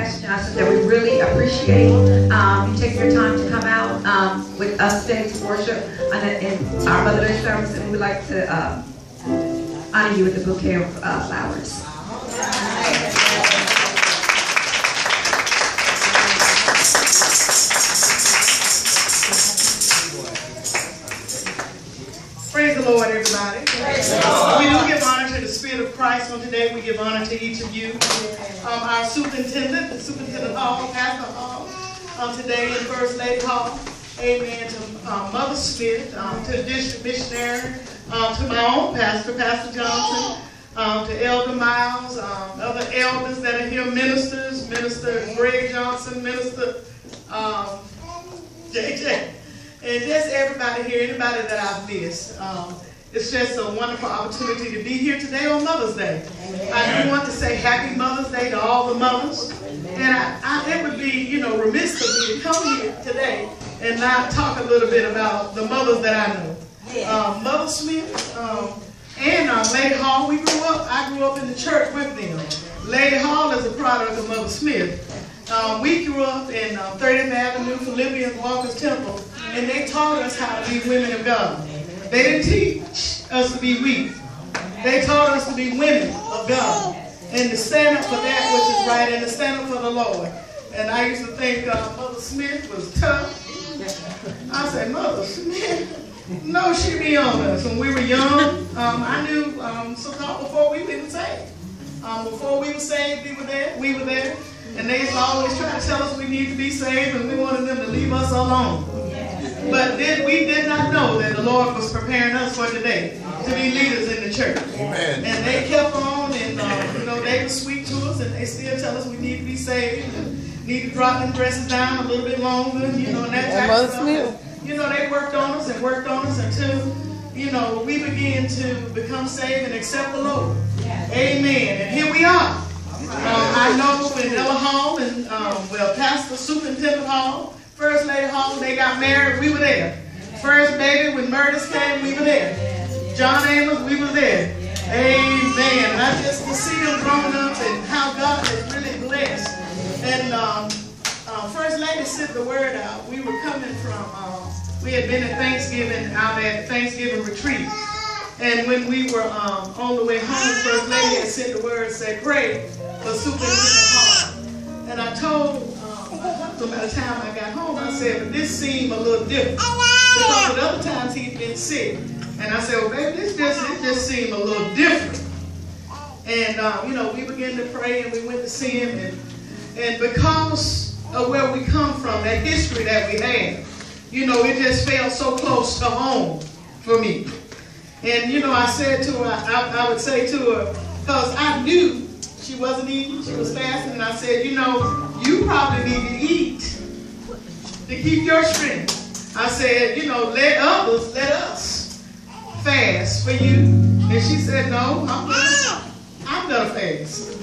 Pastor Johnson, that we really appreciate you taking your time to come out with us today to worship in our Mother's Day service, and we'd like to honor you with a bouquet of flowers. Praise the Lord, everybody. We do give honor to the Spirit of Christ on today. We give honor to each of you. Our superintendent, the Superintendent Hall, Pastor Hall, today in First Lady Hall. Amen. To Mother Smith, to the district missionary, to my own pastor, Pastor Johnson, to Elder Miles, other elders that are here, ministers, Minister Greg Johnson, Minister JJ. And just everybody here, anybody that I've missed. It's just a wonderful opportunity to be here today on Mother's Day. Amen. I do want to say Happy Mother's Day to all the mothers. Amen. And it would be, remiss of me to come here today and not talk a little bit about the mothers that I know. Mother Smith and Lady Hall, I grew up in the church with them. Lady Hall is a product of Mother Smith. We grew up in 30th Avenue, Philippians Walker's Temple, and they taught us how to be women of God. They didn't teach us to be weak. They taught us to be women of God and to stand up for that which is right and to stand up for the Lord. And I used to think Mother Smith was tough. I said, Mother Smith, no, she be on us. When we were young, I knew so-called before we were saved. Before we were saved, we were there. And they used to always try to tell us we need to be saved, and we wanted them to leave us alone. But we did not know that the Lord was preparing us for today to be leaders in the church. Amen. And they kept on, and they were sweet to us, and they still tell us we need to be saved and need to drop them dresses down a little bit longer, and that type of stuff. They worked on us until we began to become saved and accept the Lord. Amen. And here we are. I know in Ella Hall and Pastor Superintendent Hall, First Lady Hall, they got married, we were there. First baby, when murders came, we were there. John Amos, we were there. Amen. And I just to see them growing up and how God has really blessed. And First Lady sent the word out. We were coming from, we had been at Thanksgiving, out at Thanksgiving retreat. And when we were on the way home, First Lady had sent the word, said, pray for Superintendent Hall. And I told by the time I got home, I said, but this seemed a little different. Because at other times he'd been sick. And I said, well, baby, it just seemed a little different. And, we began to pray and we went to see him. And because of where we come from, that history that we had, it just felt so close to home for me. And, I said to her, I would say to her, because I knew she wasn't eating, she was fasting, and I said, you probably need to eat to keep your strength. I said, let us fast for you. And she said, no, I'm going to fast.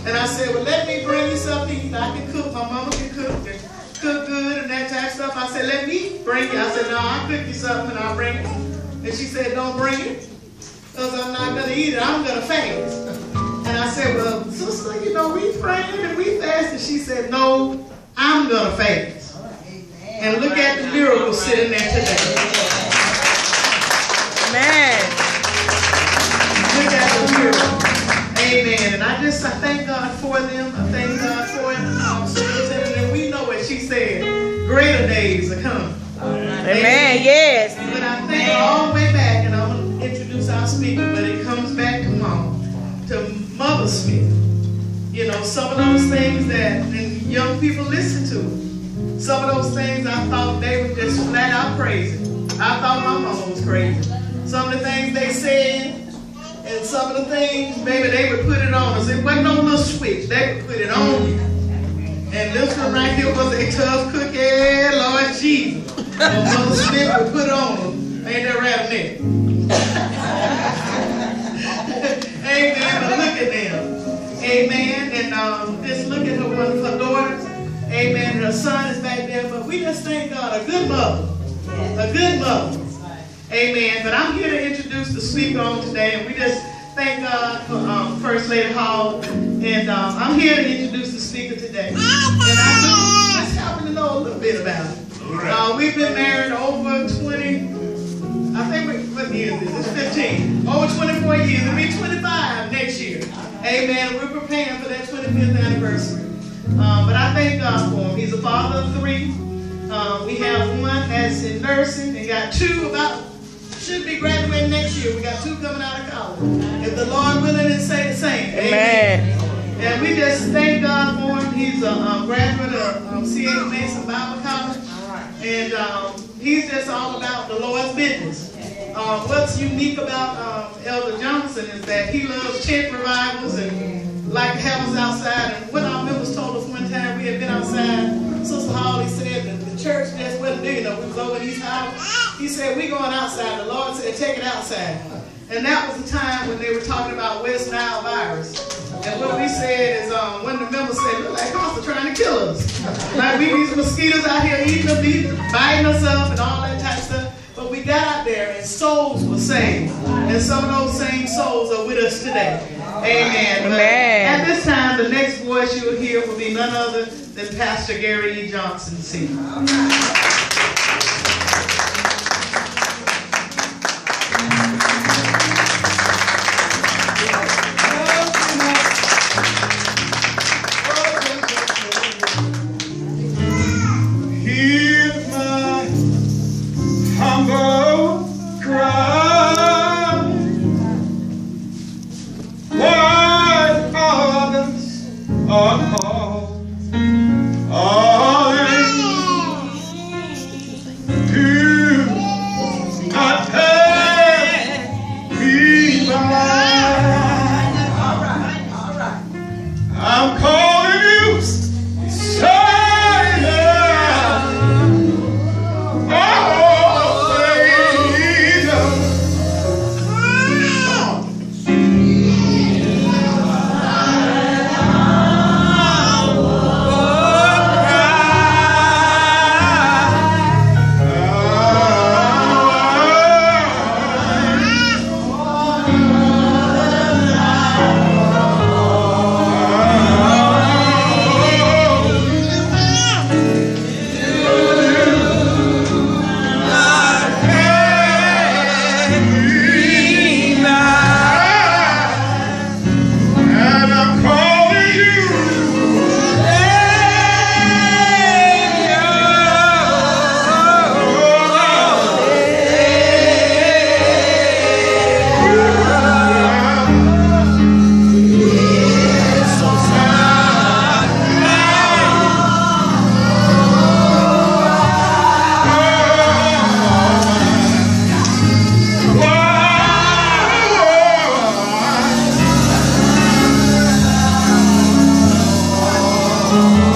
And I said, well, let me bring you something to eat. I can cook, my mama can cook and cook good and that type of stuff. I said, let me bring you. I said, no, I'll cook you something and I'll bring it. And she said, don't bring it, because I'm not going to eat it. I'm going to fast. And I said, well, sister, we praying and we fast. And she said, no, I'm going to fast. And look at the miracle sitting there today. Amen. Look at the miracle. Amen. And I thank God for them. I thank God for him. And we know what she said. Greater days are coming. Amen. Yes. But I think all the way back, and I'm going to introduce our speaker, but it comes back to Mother Smith. Some of those things that young people listen to, some of those things I thought they were just flat out crazy. I thought my mama was crazy. Some of the things they said, and some of the things, maybe they would put it on us. It wasn't no little switch. They would put it on you. And this one right here was a tough cookie, Lord Jesus. Mother Smith would put on them. Ain't that right there? Amen. But look at them. Amen. And just look at one of her daughters. Amen. Her son is back there. But we just thank God. A good mother. A good mother. Amen. But I'm here to introduce the speaker on today. And we just thank God for First Lady Hall. And I'm here to introduce the speaker today. bit about it. We've been married over 20, I think, what year is this? It's 15. Over 24 years. It'll be 25 next year. Amen. We're preparing for that 25th anniversary. But I thank God for him. He's a father of 3. We have one that's in nursing and got 2 should be graduating next year. We got 2 coming out of college. If the Lord willing and say the same. Amen. And we just thank God for him. He's a graduate of C.A. Mason Bible College. And he's just all about the Lord's business. What's unique about Elder Johnson is that he loves tent revivals and like to have us outside. And what our members told us one time, we had been outside. Sister Holly said that the church just wasn't big enough. We was over in East House. He said, we going outside. The Lord said, take it outside. And that was the time when they were talking about West Nile virus. And what we said is when the members said, look like cops are trying to kill us. Like we these mosquitoes out here eating us, biting us up and all that type of stuff. But we got out there and souls were saved. And some of those same souls are with us today. Amen. Amen. At this time, the next voice you will hear will be none other than Pastor Gary E. Johnson, Sr. Oh,